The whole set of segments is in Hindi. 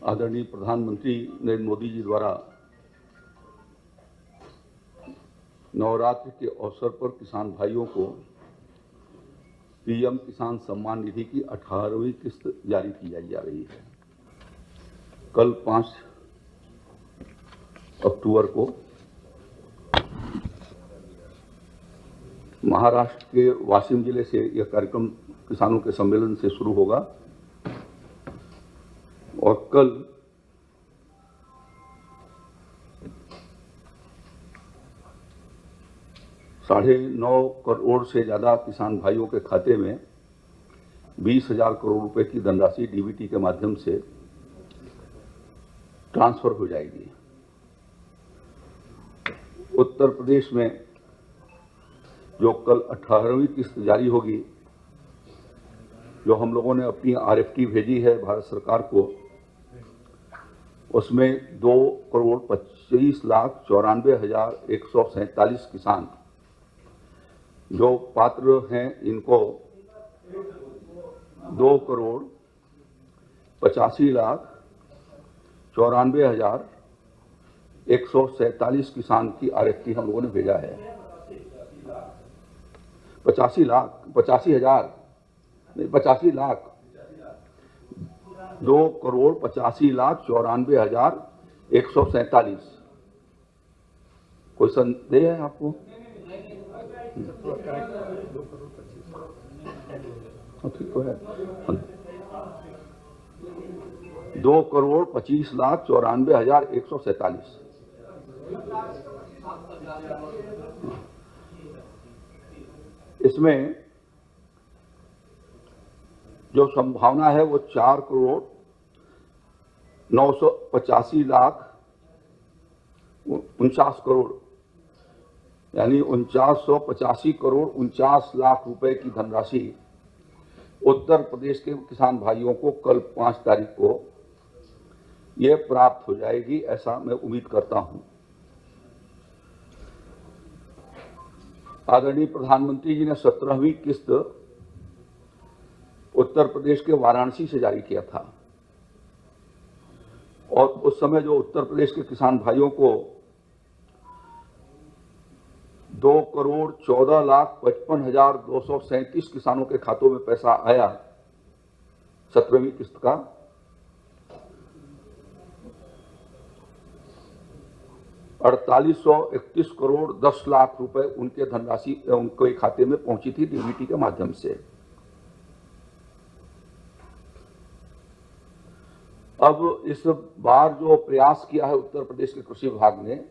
आदरणीय प्रधानमंत्री नरेंद्र मोदी जी द्वारा नवरात्र के अवसर पर किसान भाइयों को पीएम किसान सम्मान निधि की 18वीं किस्त जारी की जा रही है। कल 5 अक्टूबर को महाराष्ट्र के वाशिम जिले से यह कार्यक्रम किसानों के सम्मेलन से शुरू होगा और कल $9.5 करोड़ से ज्यादा किसान भाइयों के खाते में 20,000 करोड़ रुपए की धनराशि डीबीटी के माध्यम से ट्रांसफर हो जाएगी। उत्तर प्रदेश में जो कल 18वीं किस्त जारी होगी, जो हम लोगों ने अपनी आरएफटी भेजी है भारत सरकार को, उसमें 2,25,94,147 किसान जो पात्र हैं, इनको 2,85,94,147 किसान की आरएफटी हम लोगों ने भेजा है। 85 लाख 2,85,94,147। कोई संदेह है आपको? ठीक तो है। 2,25,94,147। इसमें जो संभावना है वो 4,985,49 करोड़ यानी 49,85,49 रुपए की धनराशि उत्तर प्रदेश के किसान भाइयों को कल 5 तारीख को ये प्राप्त हो जाएगी, ऐसा मैं उम्मीद करता हूं। आदरणीय प्रधानमंत्री जी ने 17वीं किस्त उत्तर प्रदेश के वाराणसी से जारी किया था और उस समय जो उत्तर प्रदेश के किसान भाइयों को 2,14,55,237 किसानों के खातों में पैसा आया 17वीं किस्त का, $48,131 करोड़ 10 लाख रुपए उनके धनराशि उनके खाते में पहुंची थी डीबीटी के माध्यम से। अब इस बार जो प्रयास किया है उत्तर प्रदेश के कृषि विभाग ने,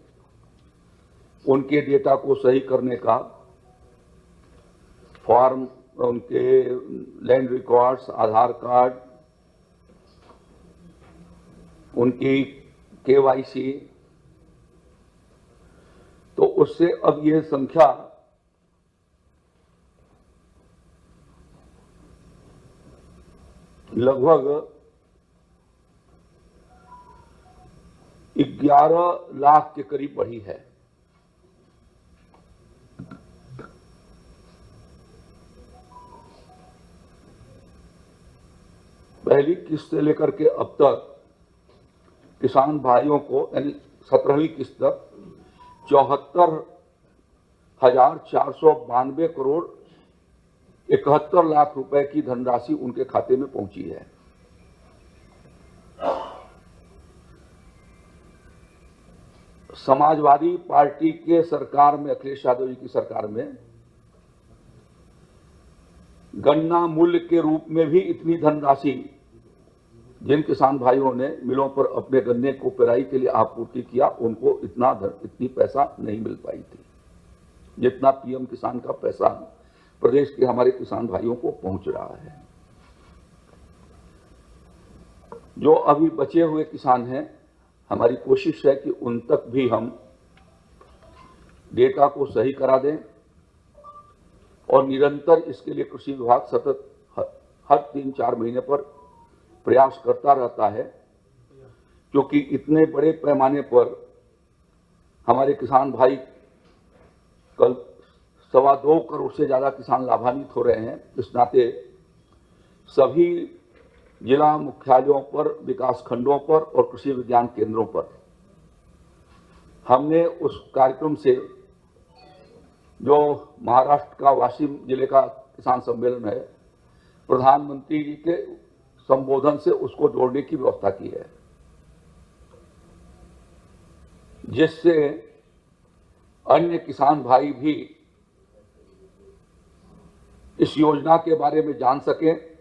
उनके डेटा को सही करने का, फॉर्म, उनके लैंड रिकॉर्ड्स, आधार कार्ड, उनकी केवाईसी, तो उससे अब ये संख्या लगभग 11 लाख के करीब बढ़ी है। पहली किस्त से लेकर के अब तक किसान भाइयों को यानी 17वीं किस्त तक 74,492 करोड़ 71 लाख रुपए की धनराशि उनके खाते में पहुंची है। समाजवादी पार्टी के सरकार में, अखिलेश यादव जी की सरकार में, गन्ना मूल्य के रूप में भी इतनी धनराशि जिन किसान भाइयों ने मिलों पर अपने गन्ने को पेराई के लिए आपूर्ति किया, उनको इतनी पैसा नहीं मिल पाई थी जितना पीएम किसान का पैसा प्रदेश के हमारे किसान भाइयों को पहुंच रहा है। जो अभी बचे हुए किसान हैं, हमारी कोशिश है कि उन तक भी हम डेटा को सही करा दें और निरंतर इसके लिए कृषि विभाग सतत हर 3-4 महीने पर प्रयास करता रहता है, क्योंकि इतने बड़े पैमाने पर हमारे किसान भाई, कल 2.25 करोड़ से ज्यादा किसान लाभान्वित हो रहे हैं। इस नाते सभी जिला मुख्यालयों पर, विकास खंडों पर और कृषि विज्ञान केंद्रों पर हमने उस कार्यक्रम से जो महाराष्ट्र का वाशिम जिले का किसान सम्मेलन है, प्रधानमंत्री जी के संबोधन से उसको जोड़ने की व्यवस्था की है, जिससे अन्य किसान भाई भी इस योजना के बारे में जान सकें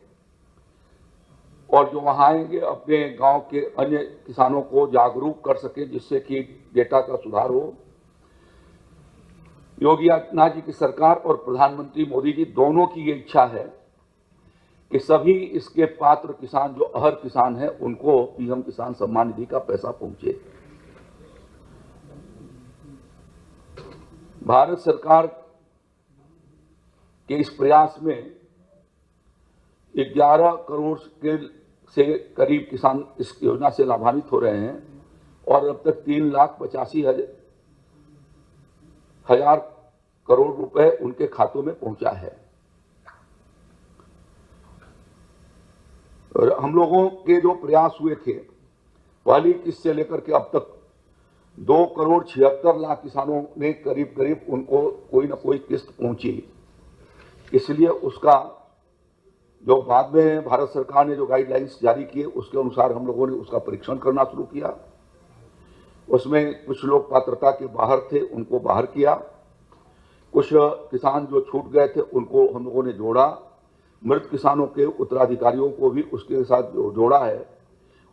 और जो वहां आएंगे अपने गांव के अन्य किसानों को जागरूक कर सकें, जिससे कि डेटा का सुधार हो। योगी आदित्यनाथ जी की सरकार और प्रधानमंत्री मोदी जी दोनों की ये इच्छा है कि सभी इसके पात्र किसान, जो अहर किसान हैं, उनको पीएम किसान सम्मान निधि का पैसा पहुंचे। भारत सरकार के इस प्रयास में 11 करोड़ के से करीब किसान इस योजना से लाभान्वित हो रहे हैं और अब तक 3,85,000 करोड़ रुपए उनके खातों में पहुंचा है। और हम लोगों के जो प्रयास हुए थे, पहली किस्त से लेकर के अब तक 2,76,00,000 किसानों ने करीब करीब उनको कोई ना कोई किस्त पहुंची। इसलिए उसका जो बाद में भारत सरकार ने जो गाइडलाइंस जारी किए, उसके अनुसार हम लोगों ने उसका परीक्षण करना शुरू किया। उसमें कुछ लोग पात्रता के बाहर थे, उनको बाहर किया। कुछ किसान जो छूट गए थे उनको हम लोगों ने जोड़ा। मृत किसानों के उत्तराधिकारियों को भी उसके साथ जोड़ा है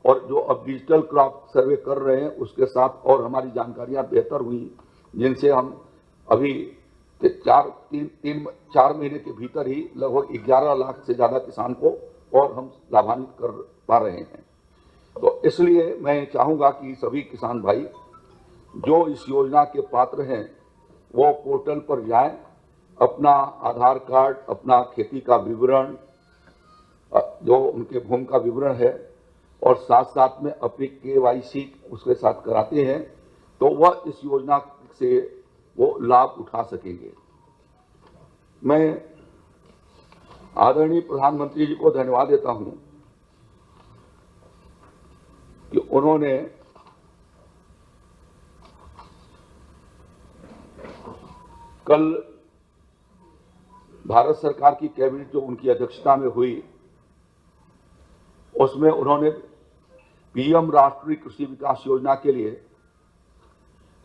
और जो अब डिजिटल क्रॉप सर्वे कर रहे हैं उसके साथ और हमारी जानकारियां बेहतर हुई, जिनसे हम अभी 4 महीने के भीतर ही लगभग 11 लाख से ज्यादा किसान को और हम लाभान्वित कर पा रहे हैं। तो इसलिए मैं चाहूंगा कि सभी किसान भाई जो इस योजना के पात्र हैं वो पोर्टल पर जाएं, अपना आधार कार्ड, अपना खेती का विवरण, जो उनके भूमि का विवरण है और साथ साथ में अपनी KYC उसके साथ कराते हैं तो वह इस योजना से वो लाभ उठा सकेंगे। मैं आदरणीय प्रधानमंत्री जी को धन्यवाद देता हूं कि उन्होंने कल भारत सरकार की कैबिनेट जो उनकी अध्यक्षता में हुई, उसमें उन्होंने पीएम राष्ट्रीय कृषि विकास योजना के लिए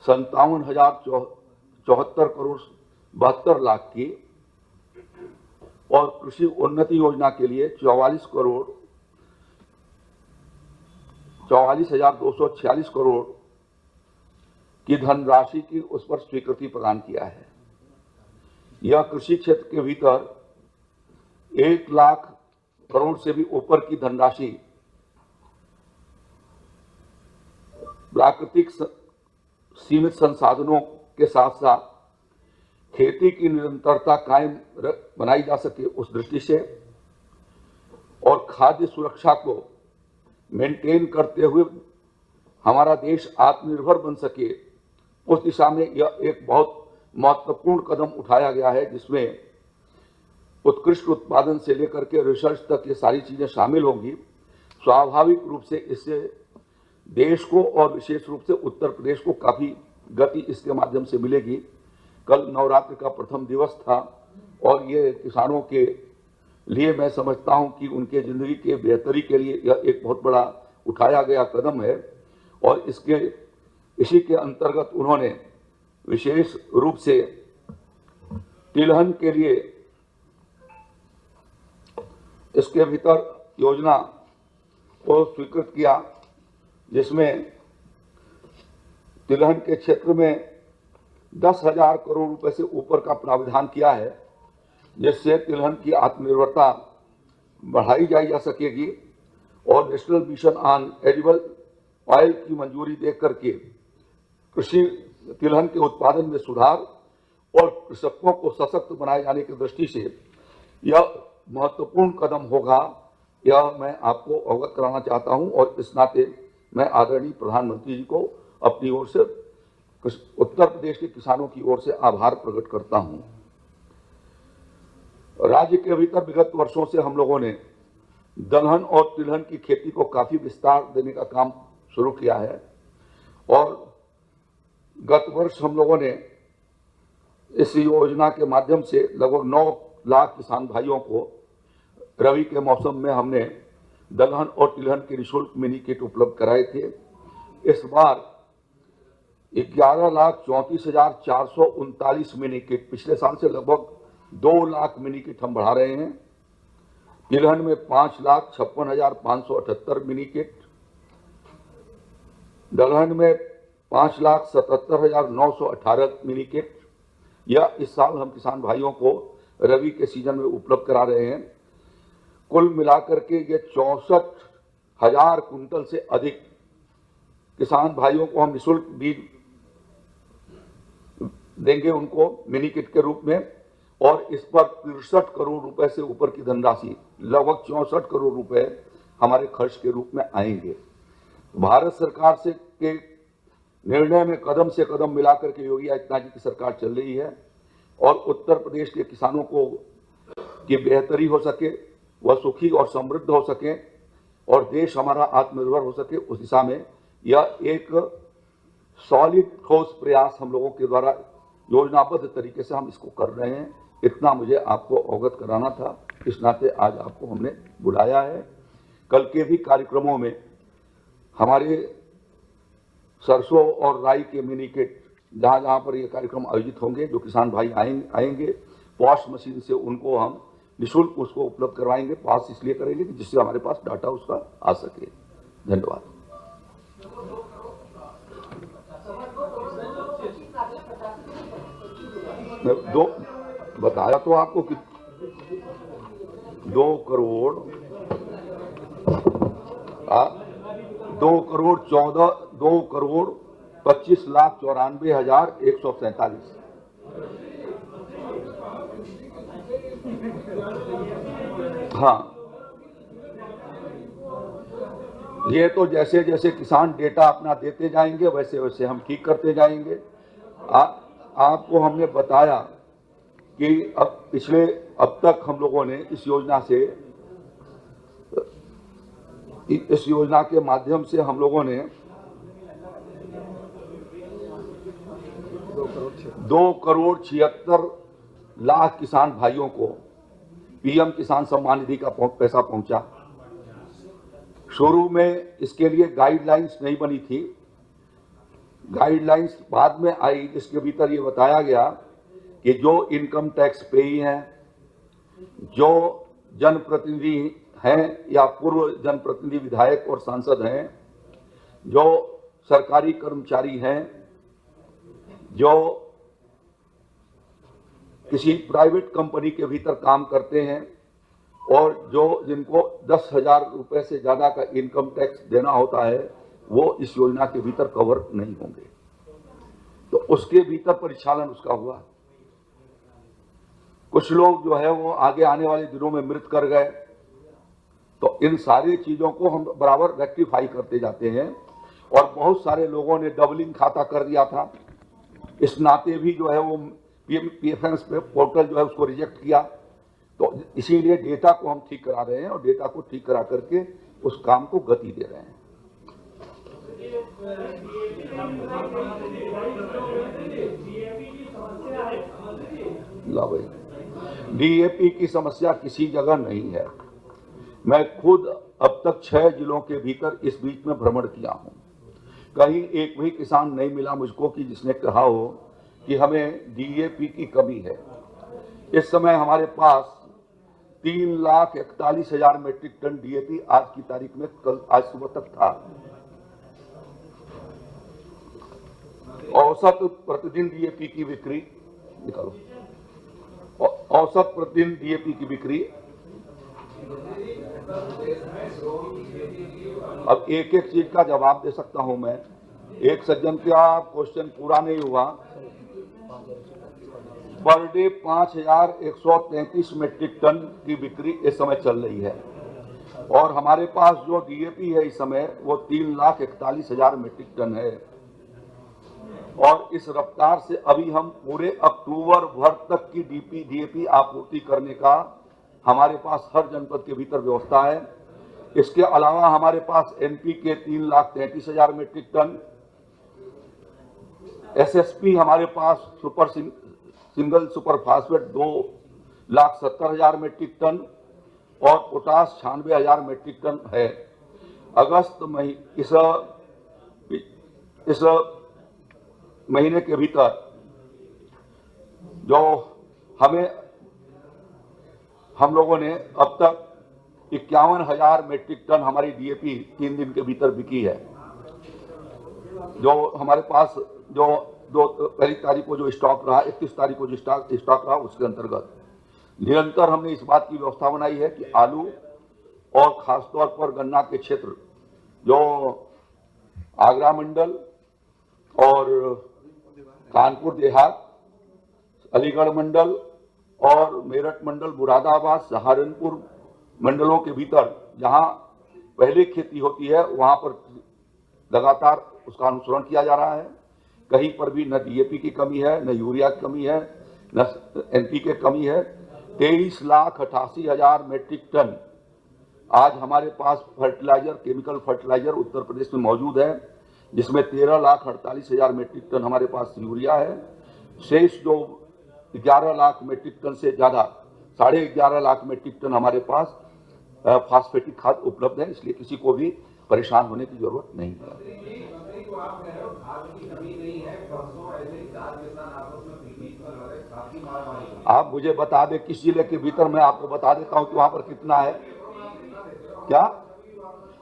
57,074 करोड़ 72 लाख की और कृषि उन्नति योजना के लिए 44,246 करोड़ की धनराशि की उस पर स्वीकृति प्रदान किया है। यह कृषि क्षेत्र के भीतर 1 लाख करोड़ से भी ऊपर की धनराशि प्राकृतिक सीमित संसाधनों के साथ साथ खेती की निरंतरता कायम बनाई जा सके उस दृष्टि से और खाद्य सुरक्षा को मेंटेन करते हुए हमारा देश आत्मनिर्भर बन सके, उस दिशा में यह एक बहुत महत्वपूर्ण कदम उठाया गया है, जिसमें उत्कृष्ट उत्पादन से लेकर के रिसर्च तक ये सारी चीजें शामिल होंगी। स्वाभाविक रूप से इससे देश को और विशेष रूप से उत्तर प्रदेश को काफी गति इसके माध्यम से मिलेगी। कल नवरात्र का प्रथम दिवस था और ये किसानों के लिए मैं समझता हूं कि उनके जिंदगी के बेहतरी के लिए यह एक बहुत बड़ा उठाया गया कदम है और इसी के अंतर्गत उन्होंने विशेष रूप से तिलहन के लिए इसके भीतर योजना को स्वीकृत किया, जिसमें तिलहन के क्षेत्र में 10,000 करोड़ रुपए से ऊपर का प्रावधान किया है, जिससे तिलहन की आत्मनिर्भरता बढ़ाई जा सकेगी और national mission on edible oil की मंजूरी देकर करके कृषि तिलहन के उत्पादन में सुधार और कृषकों को सशक्त बनाए जाने की दृष्टि से यह महत्वपूर्ण कदम होगा, यह मैं आपको अवगत कराना चाहता हूं और इस नाते मैं आदरणीय प्रधानमंत्री जी को अपनी ओर से उत्तर प्रदेश के किसानों की ओर से आभार प्रकट करता हूं। राज्य के भीतर विगत वर्षों से हम लोगों ने दलहन और तिलहन की खेती को काफी विस्तार देने का काम शुरू किया है और गत वर्ष हम लोगों ने इस योजना के माध्यम से लगभग 9 लाख किसान भाइयों को रबी के मौसम में हमने दलहन और तिलहन के निःशुल्क मिनी किट उपलब्ध कराए थे। इस बार 11,34,439 मिनी किट, पिछले साल से लगभग 2 लाख मिनी किट हम बढ़ा रहे हैं। तिलहन में 5,56,578 मिनी किट, दलहन में 5,77,918 मिनी किट यह इस साल हम किसान भाइयों को रबी के सीजन में उपलब्ध करा रहे हैं। कुल मिलाकर के ये 64,000 कुंटल से अधिक किसान भाइयों को हम निःशुल्क बीज देंगे उनको मिनी किट के रूप में, और इस पर 63 करोड़ रुपए से ऊपर की धनराशि, लगभग 64 करोड़ रुपए हमारे खर्च के रूप में आएंगे। भारत सरकार से के निर्णय में कदम से कदम मिलाकर के योगी आदित्यनाथ जी की सरकार चल रही है और उत्तर प्रदेश के किसानों को की बेहतरी हो सके, वह सुखी और समृद्ध हो सके और देश हमारा आत्मनिर्भर हो सके, उस दिशा में यह एक सॉलिड ठोस प्रयास हम लोगों के द्वारा योजनाबद्ध तरीके से हम इसको कर रहे हैं। इतना मुझे आपको अवगत कराना था, इस नाते आज आपको हमने बुलाया है। कल के भी कार्यक्रमों में हमारे सरसों और राई के मिनी किट जहाँ जहाँ पर ये कार्यक्रम आयोजित होंगे, जो किसान भाई आएंगे पॉश मशीन से उनको हम निःशुल्क उसको उपलब्ध करवाएंगे। पास इसलिए करेंगे कि जिससे हमारे पास डाटा उसका आ सके। धन्यवाद। दो बताया तो आपको कि 2 करोड़ 25,94,147। हाँ, ये तो जैसे जैसे किसान डेटा अपना देते जाएंगे वैसे वैसे हम ठीक करते जाएंगे। आपको हमने बताया कि अब तक हम लोगों ने इस योजना के माध्यम से हम लोगों ने 2,76,00,000 किसान भाइयों को पीएम किसान सम्मान निधि का पैसा पहुंचा। शुरू में इसके लिए गाइडलाइंस नहीं बनी थी, गाइडलाइंस बाद में आई, जिसके भीतर ये बताया गया कि जो इनकम टैक्स पेयी हैं, जो जनप्रतिनिधि हैं या पूर्व जनप्रतिनिधि, विधायक और सांसद हैं, जो सरकारी कर्मचारी हैं, जो किसी प्राइवेट कंपनी के भीतर काम करते हैं और जिनको 10,000 रुपए से ज्यादा का इनकम टैक्स देना होता है, वो इस योजना के भीतर कवर नहीं होंगे। तो उसके भीतर परिचालन उसका हुआ। कुछ लोग जो है वो आगे आने वाले दिनों में मृत कर गए। तो इन सारी चीजों को हम बराबर रेक्टिफाई करते जाते हैं और बहुत सारे लोगों ने डबलिंग खाता कर दिया था। इस नाते भी जो है वो पीएफएमएस पोर्टल जो है उसको रिजेक्ट किया। तो इसीलिए डेटा को हम ठीक करा रहे हैं और डेटा को ठीक करा करके उस काम को गति दे रहे हैं। ला भाई, डीएपी की समस्या किसी जगह नहीं है। मैं खुद अब तक 6 जिलों के भीतर इस बीच में भ्रमण किया हूं। कहीं एक भी किसान नहीं मिला मुझको कि जिसने कहा हो कि हमें डीएपी की कमी है। इस समय हमारे पास 3,41,000 मीट्रिक टन डीएपी आज की तारीख में, आज सुबह तक था। औसत प्रतिदिन डीएपी की बिक्री निकालो, औसत प्रतिदिन डीएपी की बिक्री। अब एक एक चीज का जवाब दे सकता हूं मैं। एक सज्जन का क्वेश्चन पूरा नहीं हुआ। पर डे 5,133 मीट्रिक टन की बिक्री इस समय चल रही है और हमारे पास जो डीएपी है इस समय वो 3,41,000 मीट्रिक टन है। और इस रफ्तार से अभी हम पूरे अक्टूबर भर तक की डीएपी आपूर्ति करने का हमारे पास हर जनपद के भीतर व्यवस्था है। इसके अलावा हमारे पास एनपी के 3,33,000 मीट्रिक टन, एसएसपी हमारे पास single super phosphate 2,70,000 metric ton और पोटास 96,000 मीट्रिक टन है। अगस्त इस महीने के भीतर जो हम लोगों ने अब तक 51,000 मीट्रिक टन हमारी डीएपी 3 दिन के भीतर बिकी है। जो हमारे पास जो पहली तारीख को जो स्टॉक रहा, 31 तारीख को जो स्टॉक रहा, उसके अंतर्गत निरंतर हमने इस बात की व्यवस्था बनाई है कि आलू और खासतौर पर गन्ना के क्षेत्र जो आगरा मंडल और कानपुर देहात, अलीगढ़ मंडल और मेरठ मंडल, मुरादाबाद, सहारनपुर मंडलों के भीतर जहां पहले खेती होती है वहां पर लगातार उसका अनुसरण किया जा रहा है। कहीं पर भी न डीएपी की कमी है, न यूरिया की कमी है, न एनपीके की कमी है। 23,88,000 मीट्रिक टन आज हमारे पास fertiliser, chemical fertiliser Uttar Pradesh में मौजूद है, जिसमें 13,48,000 मीट्रिक टन हमारे पास यूरिया है। शेष जो 11 लाख मीट्रिक टन से ज्यादा, 11.5 लाख मीट्रिक टन हमारे पास फास्फेटिक खाद उपलब्ध है, इसलिए किसी को भी परेशान होने की जरूरत नहीं है। आप मुझे बता दें किस जिले के भीतर, मैं आपको बता देता हूं कि वहां पर कितना है। क्या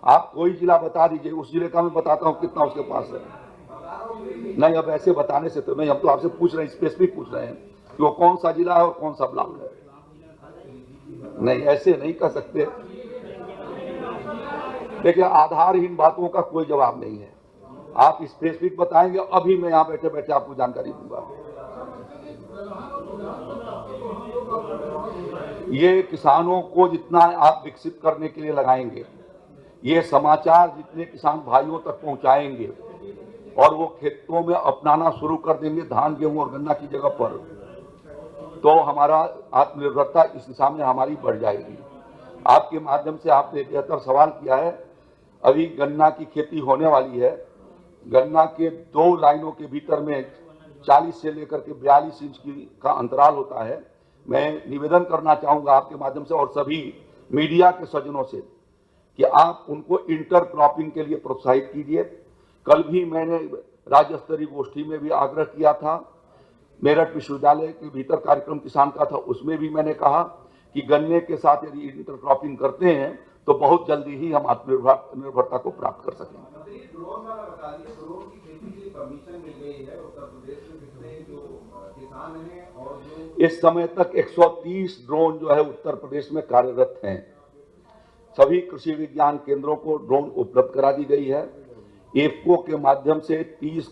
आप कोई जिला बता दीजिए, उस जिले का मैं बताता हूं कितना उसके पास है। नहीं, अब ऐसे बताने से तो नहीं, हम तो आपसे पूछ रहे हैं, स्पेसिफिक पूछ रहे हैं कि वो कौन सा जिला है और कौन सा ब्लॉक है। नहीं, ऐसे नहीं कर सकते। देखिए, आधारहीन बातों का कोई जवाब नहीं है। आप स्पेसिफिक बताएंगे, अभी मैं यहां बैठे बैठे आपको जानकारी दूंगा। ये किसानों को जितना आप विकसित करने के लिए लगाएंगे, ये समाचार जितने किसान भाइयों तक पहुंचाएंगे और वो खेतों में अपनाना शुरू कर देंगे धान, गेहूं और गन्ना की जगह पर, तो हमारा आत्मनिर्भरता इस दिशा में हमारी बढ़ जाएगी। आपके माध्यम से आपने बेहतर सवाल किया है। अभी गन्ना की खेती होने वाली है। गन्ना के 2 लाइनों के भीतर में 40 से लेकर के 42 इंच का अंतराल होता है। मैं निवेदन करना चाहूंगा आपके माध्यम से और सभी मीडिया के सज्जनों से कि आप उनको इंटर क्रॉपिंग के लिए प्रोत्साहित कीजिए। कल भी मैंने राज्य स्तरीय गोष्ठी में भी आग्रह किया था। मेरठ विश्वविद्यालय के भीतर कार्यक्रम किसान का था, उसमें भी मैंने कहा कि गन्ने के साथ यदि इंटर क्रॉपिंग करते हैं तो बहुत जल्दी ही हम आत्मनिर्भरता को प्राप्त कर सकेंगे। इस समय तक 130 ड्रोन जो है उत्तर प्रदेश में कार्यरत हैं। सभी कृषि विज्ञान केंद्रों को ड्रोन उपलब्ध करा दी गई है। इफ्को के माध्यम से 30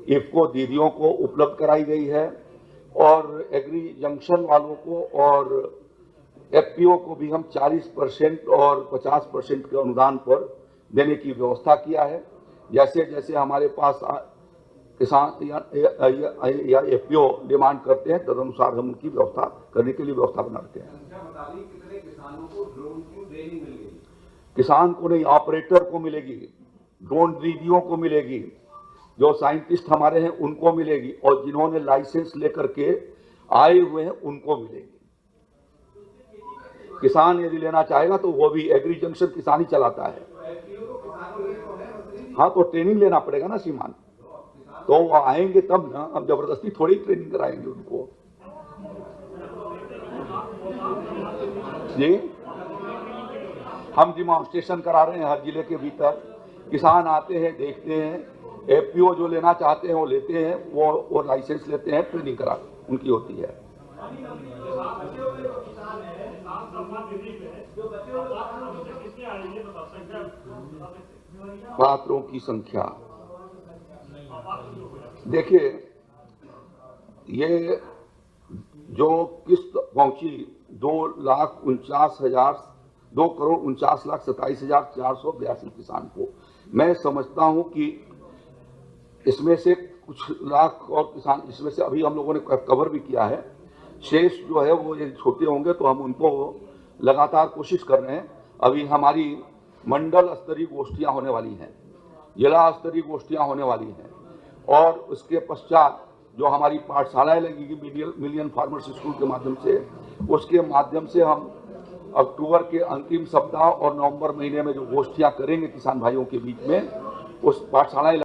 इफ्को दीदियों को उपलब्ध कराई गई है और एग्री जंक्शन वालों को और एफपीओ को भी हम 40% और 50% के अनुदान पर देने की व्यवस्था किया है। जैसे जैसे हमारे पास किसान या एफपीओ डिमांड करते हैं, तदनुसार हम उनकी व्यवस्था करने के लिए व्यवस्था बनाते हैं। किसान को नहीं, ऑपरेटर को मिलेगी, ड्रोन दीदियों को मिलेगी, जो साइंटिस्ट हमारे हैं उनको मिलेगी और जिन्होंने लाइसेंस लेकर के आए हुए हैं उनको मिलेगी। किसान यदि लेना चाहेगा तो वो भी, एग्री जंक्शन किसान ही चलाता है। हाँ, तो ट्रेनिंग लेना पड़ेगा ना श्रीमान, तो वो आएंगे तब ना, हम जबरदस्ती थोड़ी ट्रेनिंग कराएंगे उनको। जी, हम डिमॉन्स्ट्रेशन करा रहे हैं हर जिले के भीतर। किसान आते हैं, देखते हैं, एफपीओ जो लेना चाहते हैं वो लेते हैं, वो लाइसेंस लेते हैं, ट्रेनिंग करा उनकी होती है। पात्रों की संख्या देखिए, ये जो किस्त पहुंची 2,49,27,482 किसान को, मैं समझता हूं कि इसमें से कुछ लाख और किसान, इसमें से अभी हम लोगों ने कवर भी किया है। शेष जो है वो यदि छोटे होंगे तो हम उनको लगातार कोशिश कर रहे हैं। अभी हमारी मंडल स्तरीय गोष्ठियां होने वाली हैं, जिला स्तरीय गोष्ठियां होने वाली हैं, और उसके पश्चात जो हमारी पाठशालाएं लगेगी मिलियन फार्मर्स स्कूल के माध्यम से, उसके माध्यम से हम अक्टूबर के अंतिम सप्ताह और नवंबर महीने में जो गोष्ठियां करेंगे किसान भाइयों के बीच में, उस पाठशालाएं